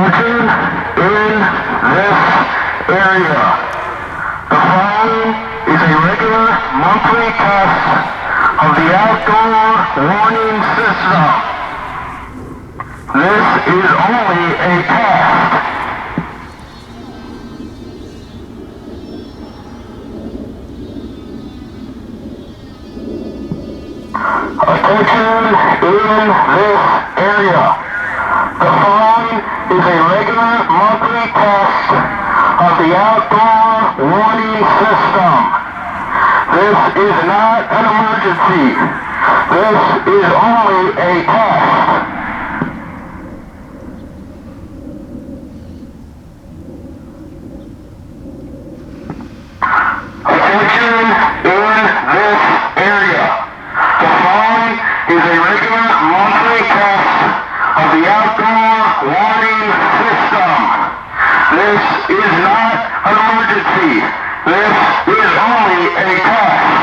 Attention in this area. The following is a regular monthly test of the outdoor warning system. This is only a test. Attention in this area. The following is a regular monthly test of the outdoor warning system. This is not an emergency. This is only a test. Attention in this area. The following is a regular monthly test of the outdoor warning system. This is not an emergency. This is only a test.